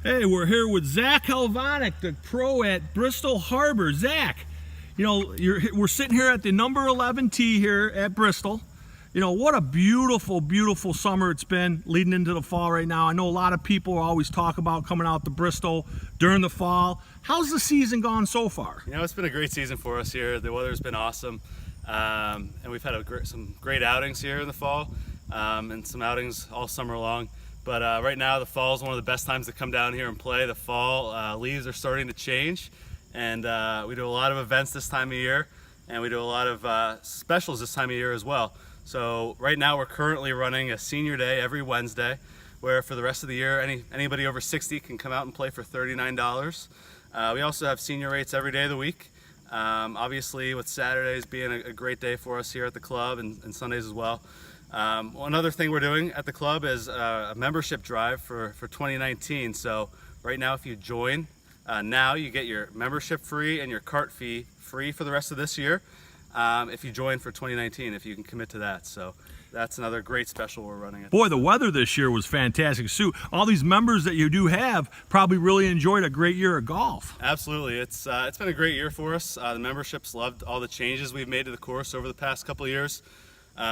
Hey, we're here with Zach Halvonik, the pro at Bristol Harbor. Zach, you know, we're sitting here at the number 11 tee here at Bristol. You know, what a beautiful, beautiful summer it's been leading into the fall right now. I know a lot of people always talk about coming out to Bristol during the fall. How's the season gone so far? You know, it's been a great season for us here. The weather's been awesome, and we've had some great outings here in the fall, and some outings all summer long. But right now, the fall is one of the best times to come down here and play. The fall leaves are starting to change, and we do a lot of events this time of year, and we do a lot of specials this time of year as well. So right now, we're currently running a senior day every Wednesday, where for the rest of the year, anybody over 60 can come out and play for $39. We also have senior rates every day of the week. Obviously, with Saturdays being a great day for us here at the club, and Sundays as well. One other thing we're doing at the club is a membership drive for 2019. So right now, if you join now, you get your membership free and your cart fee free for the rest of this year. If you join for 2019, if you can commit to that. So that's another great special we're running. Boy, the weather this year was fantastic. Sue, all these members that you do have probably really enjoyed a great year of golf. Absolutely. It's been a great year for us. The memberships loved all the changes we've made to the course over the past couple of years.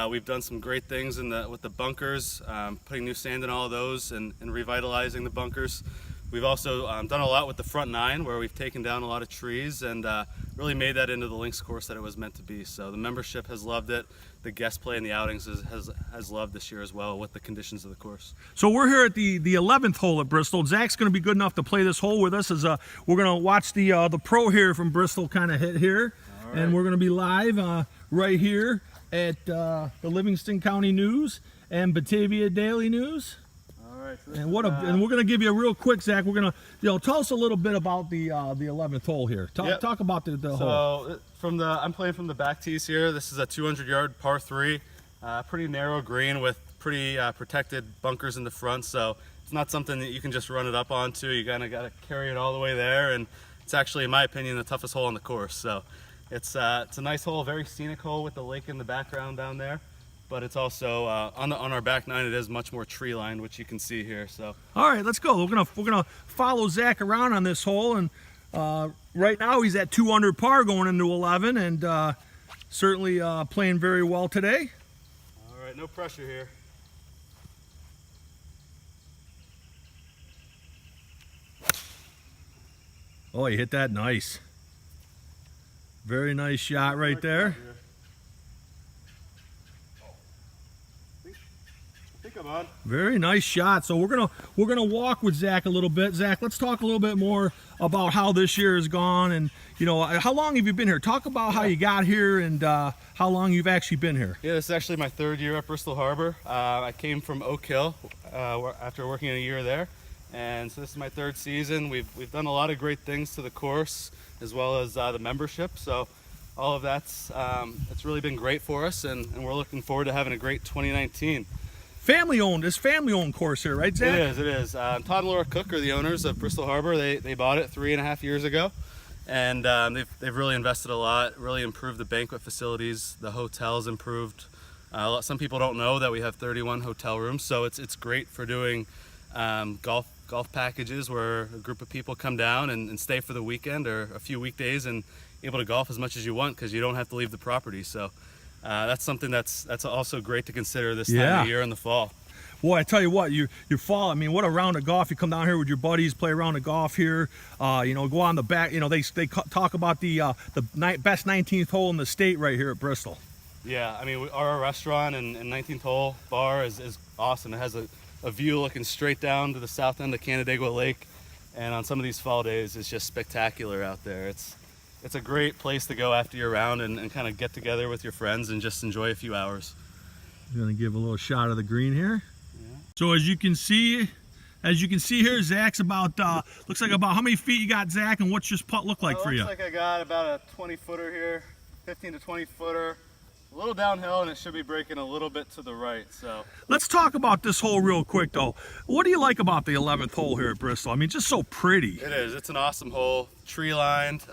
We've done some great things with the bunkers, putting new sand in all of those and revitalizing the bunkers. We've also done a lot with the front nine, where we've taken down a lot of trees and really made that into the links course that it was meant to be. So the membership has loved it. The guest play and the outings has loved this year as well with the conditions of the course. So we're here at the 11th hole at Bristol. Zach's going to be good enough to play this hole with us as we're going to watch the pro here from Bristol kind of hit here. All right. And we're going to be live right here at the Livingston County News and Batavia Daily News. All right. So and we're going to give you a real quick, Zach. We're going to, tell us a little bit about the 11th hole here. Talk about the hole. So I'm playing from the back tees here. This is a 200-yard par 3, pretty narrow green with pretty protected bunkers in the front. So it's not something that you can just run it up onto. You kind of got to carry it all the way there, and it's actually, in my opinion, the toughest hole on the course. So it's a nice hole, very scenic hole with the lake in the background down there. But it's also on our back nine. It is much more tree lined, which you can see here. So all right, let's go. We're gonna follow Zach around on this hole, and right now he's at 2 under par going into 11, and certainly playing very well today. All right, no pressure here. Oh, he hit that nice. Very nice shot right there. Very nice shot. So we're gonna walk with Zach a little bit. Zach, let's talk a little bit more about how this year has gone, and how long have you been here? Talk about how you got here and how long you've actually been here. Yeah, this is actually my 3rd year at Bristol Harbor. I came from Oak Hill after working a year there, and so this is my 3rd season. We've done a lot of great things to the course as well as the membership. So all of that's it's really been great for us, and we're looking forward to having a great 2019. Family-owned course here, right, Zach? It is. Todd and Laura Cook are the owners of Bristol Harbor. They bought it 3.5 years ago, and they've really invested a lot, really improved the banquet facilities. The hotel's improved. Some people don't know that we have 31 hotel rooms, so it's great for doing golf packages where a group of people come down and stay for the weekend or a few weekdays and able to golf as much as you want because you don't have to leave the property. So that's something that's also great to consider this time of year in the fall. Boy, I tell you what, your fall, I mean, what a round of golf. You come down here with your buddies, play a round of golf here, go on the back. They talk about the best 19th hole in the state right here at Bristol. Yeah, I mean, our restaurant and 19th hole bar is awesome. It has a view looking straight down to the south end of Canandaigua Lake, and on some of these fall days, it's just spectacular out there. It's a great place to go after your round and kind of get together with your friends and just enjoy a few hours. I'm gonna give a little shot of the green here. Yeah. So as you can see here, Zach's about looks like about how many feet you got, Zach, and what's your putt look like for you? Looks like I got about a 20-footer here, 15 to 20-footer. A little downhill, and it should be breaking a little bit to the right. So let's talk about this hole real quick, though. What do you like about the 11th hole here at Bristol? I mean, just so pretty. It is. It's an awesome hole, tree lined.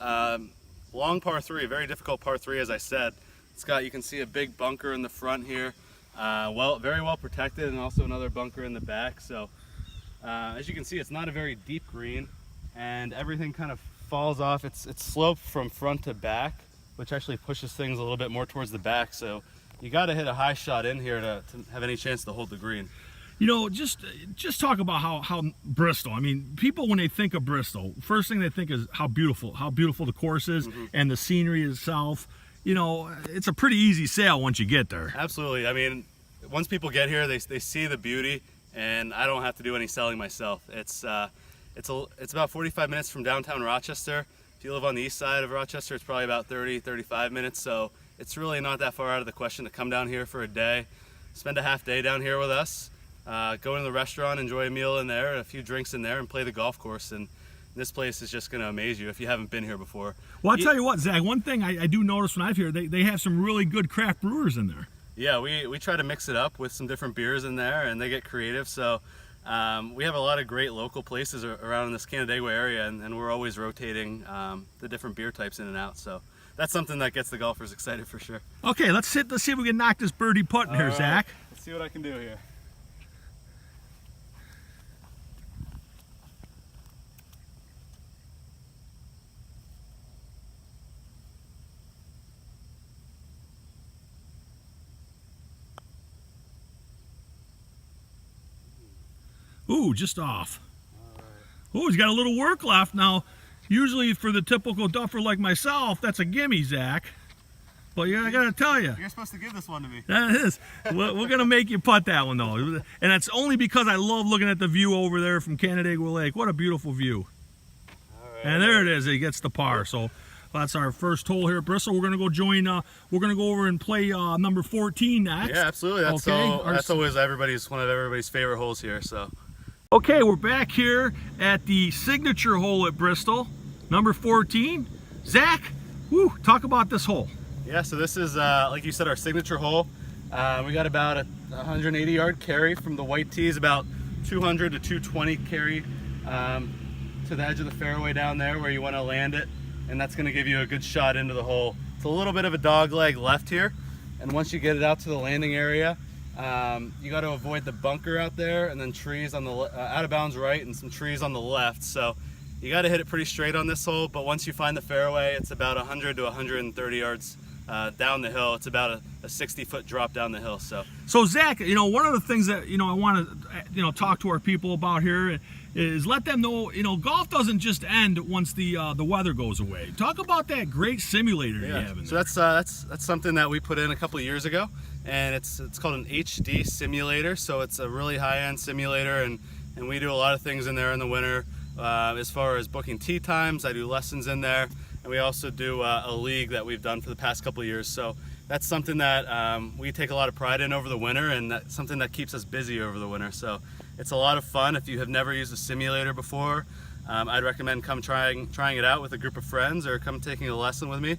Long par 3, very difficult par 3, as I said. You can see a big bunker in the front here. Very well protected, and also another bunker in the back. So As you can see, it's not a very deep green, and everything kind of falls off. It's sloped from front to back, which actually pushes things a little bit more towards the back. So you got to hit a high shot in here to have any chance to hold the green. You know, just talk about how Bristol. I mean, people when they think of Bristol, first thing they think is how beautiful the course is and the scenery itself. You know, it's a pretty easy sail once you get there. Absolutely. I mean, once people get here, they see the beauty, and I don't have to do any selling myself. It's about 45 minutes from downtown Rochester. If you live on the east side of Rochester, it's probably about 35 minutes. So it's really not that far out of the question to come down here for a day, spend a half day down here with us. Go into the restaurant, enjoy a meal in there, a few drinks in there, and play the golf course. And this place is just going to amaze you if you haven't been here before. Well, I'll tell you what, Zach, one thing I do notice when I'm here, they have some really good craft brewers in there. Yeah, we try to mix it up with some different beers in there, and they get creative. So we have a lot of great local places around in this Canandaigua area, and we're always rotating the different beer types in and out. So that's something that gets the golfers excited for sure. Okay, let's see if we can knock this birdie putt in here, Zach. Let's see what I can do here. Ooh, just off. Ooh, he's got a little work left. Now, usually for the typical duffer like myself, that's a gimme, Zach. But yeah, I gotta tell you. You're supposed to give this one to me. That is. We're gonna make you putt that one though. And that's only because I love looking at the view over there from Canandaigua Lake. What a beautiful view. All right. And there it is, he gets the par. So that's our first hole here at Bristol. We're gonna go join, we're gonna go over and play number 14 next. Yeah, absolutely. That's always one of everybody's favorite holes here, so. Okay, we're back here at the signature hole at Bristol, number 14. Zach, talk about this hole. Yeah, so this is, like you said, our signature hole. We got about a 180-yard carry from the white tees, about 200 to 220 carry to the edge of the fairway down there where you want to land it, and that's going to give you a good shot into the hole. It's a little bit of a dog leg left here, and once you get it out to the landing area, you got to avoid the bunker out there, and then trees on the out of bounds right, and some trees on the left. So you got to hit it pretty straight on this hole. But once you find the fairway, it's about 100 to 130 yards down the hill. It's about a 60-foot drop down the hill. So Zach, you know, one of the things that I want to talk to our people about here is let them know, golf doesn't just end once the weather goes away. Talk about that great simulator you have in there. So that's something that we put in a couple of years ago, and it's called an HD simulator. So it's a really high-end simulator, and we do a lot of things in there in the winter. As far as booking tee times, I do lessons in there, and we also do a league that we've done for the past couple of years. So that's something that we take a lot of pride in over the winter, and that's something that keeps us busy over the winter. So it's a lot of fun. If you have never used a simulator before, I'd recommend come trying it out with a group of friends, or come taking a lesson with me.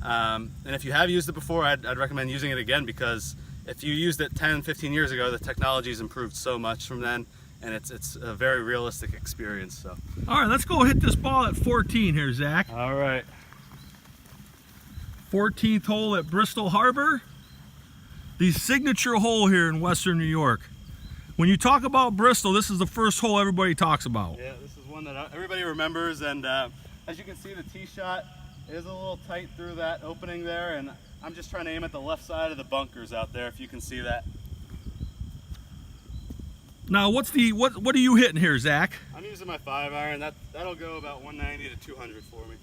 And if you have used it before, I'd recommend using it again, because if you used it 10, 15 years ago, the technology's improved so much from then, and it's a very realistic experience. So. All right, let's go hit this ball at 14 here, Zach. All right. 14th hole at Bristol Harbor, the signature hole here in Western New York. When you talk about Bristol, this is the first hole everybody talks about. Yeah, this is one that everybody remembers, and as you can see, the tee shot is a little tight through that opening there, and I'm just trying to aim at the left side of the bunkers out there, if you can see that. Now, what are you hitting here, Zach? I'm using my 5-iron. That'll go about 190 to 200 for me.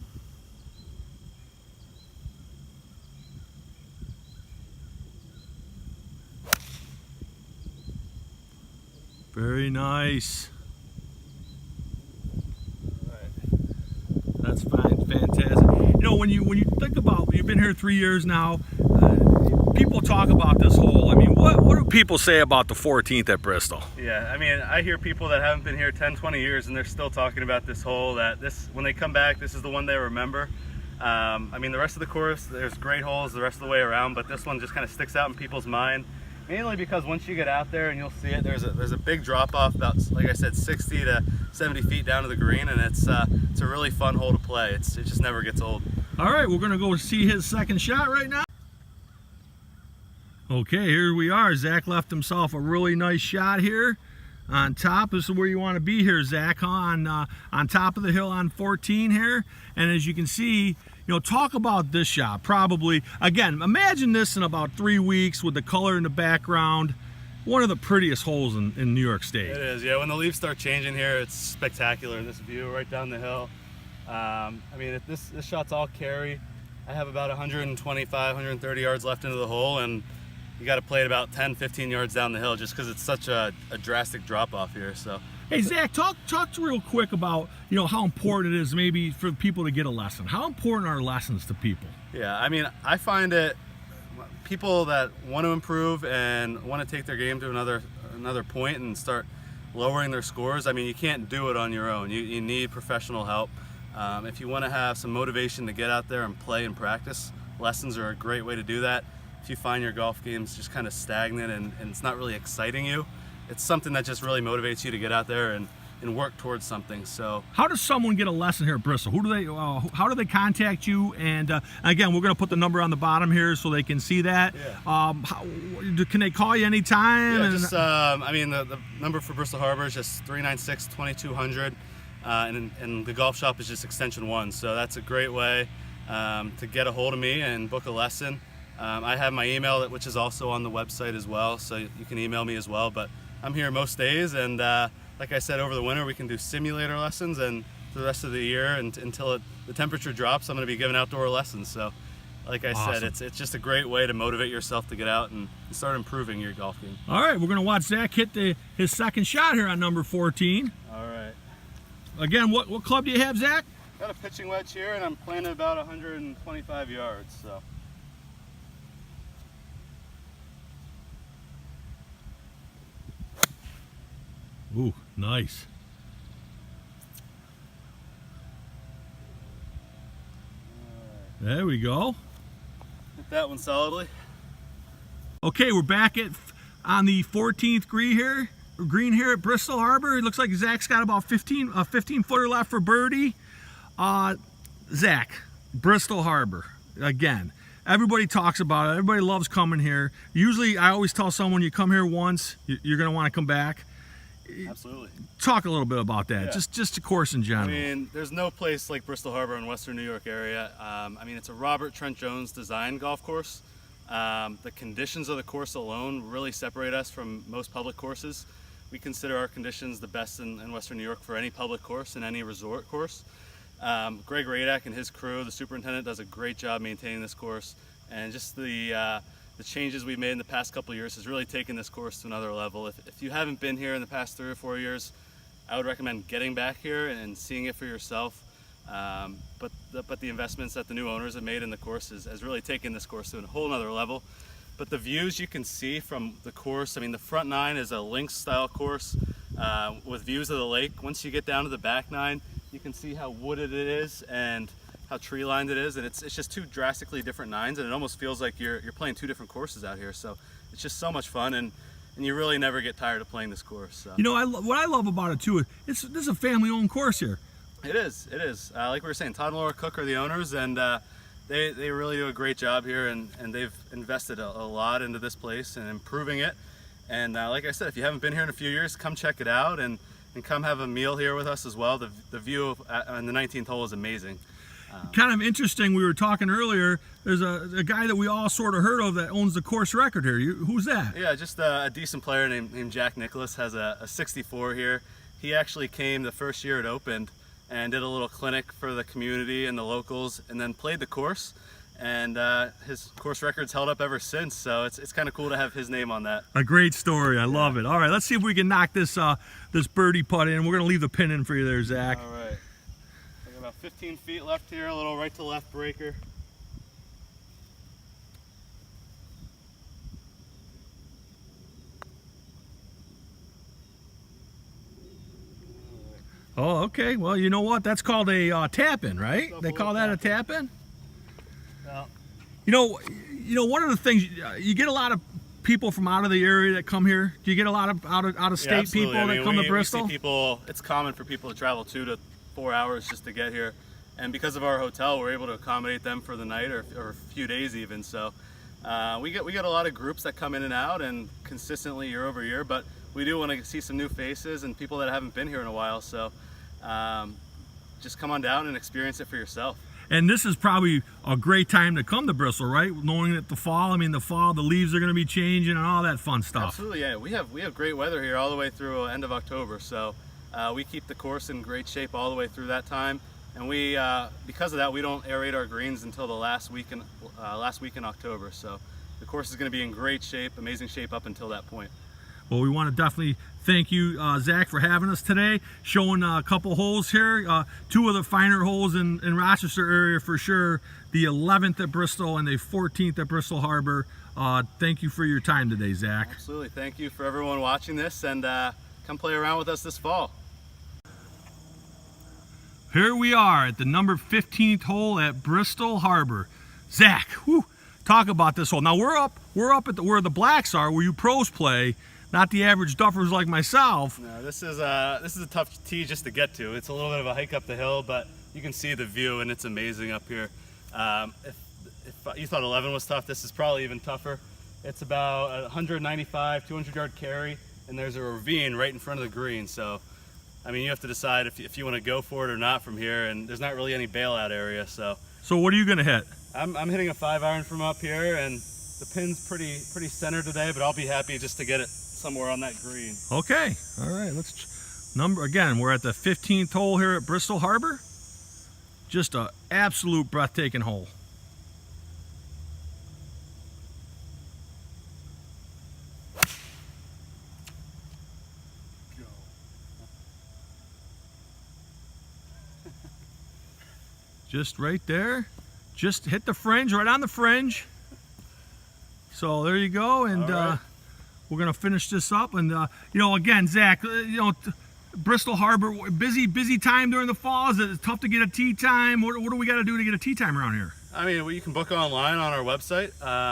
Very nice. All right. That's fine, fantastic. When you think about, you've been here 3 years now. People talk about this hole. I mean, what do people say about the 14th at Bristol? Yeah, I mean, I hear people that haven't been here 10, 20 years, and they're still talking about this hole. When they come back, this is the one they remember. I mean, the rest of the course, there's great holes the rest of the way around, but this one just kind of sticks out in people's mind. Mainly because once you get out there and you'll see it, there's a big drop off, about, like I said, 60 to 70 feet down to the green, and it's a really fun hole to play. It just never gets old. All right, we're gonna go see his second shot right now. Okay, here we are. Zach left himself a really nice shot here. on top. This is where you want to be here, Zach, huh? On top of the hill on 14 here. And as you can see, you know, talk about this shot. Probably, again, imagine this in about 3 weeks with the color in the background. One of the prettiest holes in New York State. It is, yeah. When the leaves start changing here, it's spectacular. This view right down the hill. I mean, if this shot's all carry. I have about 125, 130 yards left into the hole, and you got to play it about 10, 15 yards down the hill just because it's such a drastic drop off here. So, hey Zach, talk real quick about, you know, how important it is maybe for people to get a lesson. How important are lessons to people? Yeah, I mean, I find it, people that want to improve and want to take their game to another point and start lowering their scores, I mean, you can't do it on your own. You need professional help. If you want to have some motivation to get out there and play and practice, lessons are a great way to do that. If you find your golf game's just kind of stagnant and it's not really exciting you, it's something that just really motivates you to get out there and work towards something. So, how does someone get a lesson here at Bristol? How do they contact you? And again, we're going to put the number on the bottom here so they can see that. Yeah. Can they call you anytime? Yeah, just I mean, the number for Bristol Harbor is just 396-2200. And the golf shop is just extension 1, so that's a great way to get a hold of me and book a lesson. I have my email, which is also on the website as well, so you can email me as well. But I'm here most days, and like I said, over the winter we can do simulator lessons, and for the rest of the year until the temperature drops, I'm going to be giving outdoor lessons. So, like I said, it's just a great way to motivate yourself to get out and start improving your golf game. All right, we're going to watch Zach hit his second shot here on number 14. All right. Again, what club do you have, Zach? Got a pitching wedge here, and I'm playing at about 125 yards. So. Ooh, nice. There we go. Hit that one solidly. Okay, we're back on the 14th green here at Bristol Harbor. It looks like Zach's got about 15 footer left for birdie. Zach, Bristol Harbor, again, everybody talks about it. Everybody loves coming here. Usually, I always tell someone, you come here once, you're going to want to come back. Absolutely. Talk a little bit about that, yeah. just the course in general. I mean, there's no place like Bristol Harbor in Western New York area. I mean, it's a Robert Trent Jones design golf course. The conditions of the course alone really separate us from most public courses. We consider our conditions the best in Western New York for any public course and any resort course. Greg Radak and his crew, the superintendent, does a great job maintaining this course, and just the changes we've made in the past couple of years has really taken this course to another level. If you haven't been here in the past 3 or 4 years, I would recommend getting back here and seeing it for yourself. But the investments that the new owners have made in the course has really taken this course to a whole nother level. But the views you can see from the course, I mean, the front 9 is a links style course with views of the lake. Once you get down to the back 9, you can see how wooded it is and how tree lined it is, and it's just 2 drastically different 9s, and it almost feels like you're playing 2 different courses out here. So it's just so much fun, and you really never get tired of playing this course. So. You know, what I love about it too, this is a family-owned course here. It is. Like we were saying, Todd and Laura Cook are the owners, and they really do a great job here, and they've invested a lot into this place and improving it. And like I said, if you haven't been here in a few years, come check it out and come have a meal here with us as well. The view on the 19th hole is amazing. Kind of interesting, we were talking earlier, there's a guy that we all sort of heard of that owns the course record here. Who's that? Yeah, just a decent player named Jack Nicholas has a 64 here. He actually came the first year it opened and did a little clinic for the community and the locals, and then played the course, and his course record's held up ever since, so it's kind of cool to have his name on that. A great story. I love it. All right, let's see if we can knock this birdie putt in. We're going to leave the pin in for you there, Zach. All right. I got about 15 feet left here, a little right to left breaker. Oh, okay. Well, you know what? That's called a tap-in, right? They call that a tap-in? Well, You know, one of the things, you get a lot of people from out of the area that come here. Do you get a lot of out-of-state people that come to Bristol? We see people, it's common for people to travel 2 to 4 hours just to get here. And because of our hotel, we're able to accommodate them for the night or a few days even. So we get a lot of groups that come in and out and consistently year over year. But we do want to see some new faces and people that haven't been here in a while. So just come on down and experience it for yourself. And this is probably a great time to come to Bristol, right? Knowing that the fall, the leaves are going to be changing and all that fun stuff. Absolutely, yeah. We have great weather here all the way through end of October. So we keep the course in great shape all the way through that time. And we, because of that, we don't aerate our greens until the last week in October. So the course is going to be in great shape, amazing shape up until that point. Well, we want to definitely thank you, Zach, for having us today, showing a couple holes here, two of the finer holes in Rochester area for sure, the 11th at Bristol and the 14th at Bristol Harbor. Thank you for your time today, Zach. Absolutely. Thank you for everyone watching this, and come play around with us this fall. Here we are at the number 15th hole at Bristol Harbor. Zach, whew, talk about this hole. Now we're up at where the blacks are, where you pros play. Not the average duffers like myself. No, this is a tough tee just to get to. It's a little bit of a hike up the hill, but you can see the view and it's amazing up here. If you thought 11 was tough, this is probably even tougher. It's about a 195, 200-yard carry, and there's a ravine right in front of the green. So, I mean, you have to decide if you want to go for it or not from here, and there's not really any bailout area. So what are you gonna hit? I'm hitting a 5-iron from up here, and the pin's pretty centered today, but I'll be happy just to get it somewhere on that green. Okay, all right, again, we're at the 15th hole here at Bristol Harbor. Just an absolute breathtaking hole. Go. Just right there. Just hit the fringe, right on the fringe. So there you go, and right. we're gonna finish this up. And again, Zach, Bristol Harbor, busy time during the fall. Is it tough to get a tee time? What do we got to do to get a tee time around here? I mean, you can book online on our website,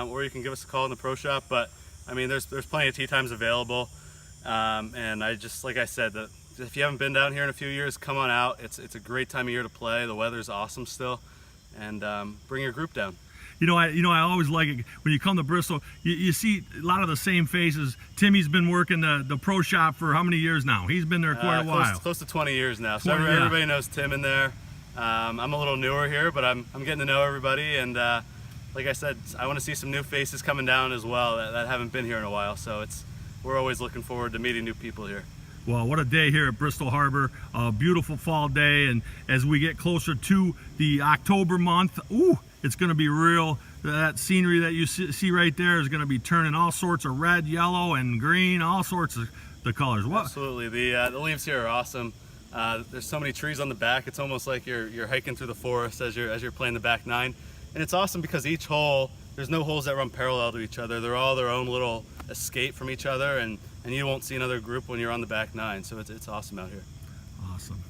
or you can give us a call in the pro shop. But I mean, there's plenty of tee times available. And like I said, if you haven't been down here in a few years, come on out. It's a great time of year to play. The weather's awesome still, and bring your group down. I always like it when you come to Bristol. You see a lot of the same faces. Timmy's been working the pro shop for how many years now? He's been there quite a while. Close to 20 years now. So everybody knows Tim in there. I'm a little newer here, but I'm getting to know everybody. And like I said, I want to see some new faces coming down as well that haven't been here in a while. So we're always looking forward to meeting new people here. Well, what a day here at Bristol Harbor. A beautiful fall day. And as we get closer to the October month, it's going to be real. That scenery that you see right there is going to be turning all sorts of red, yellow, and green, all sorts of the colors. Absolutely. The leaves here are awesome. There's so many trees on the back. It's almost like you're hiking through the forest as you're playing the back nine. And it's awesome because each hole, there's no holes that run parallel to each other. They're all their own little escape from each other, and you won't see another group when you're on the back nine. So it's awesome out here. Awesome.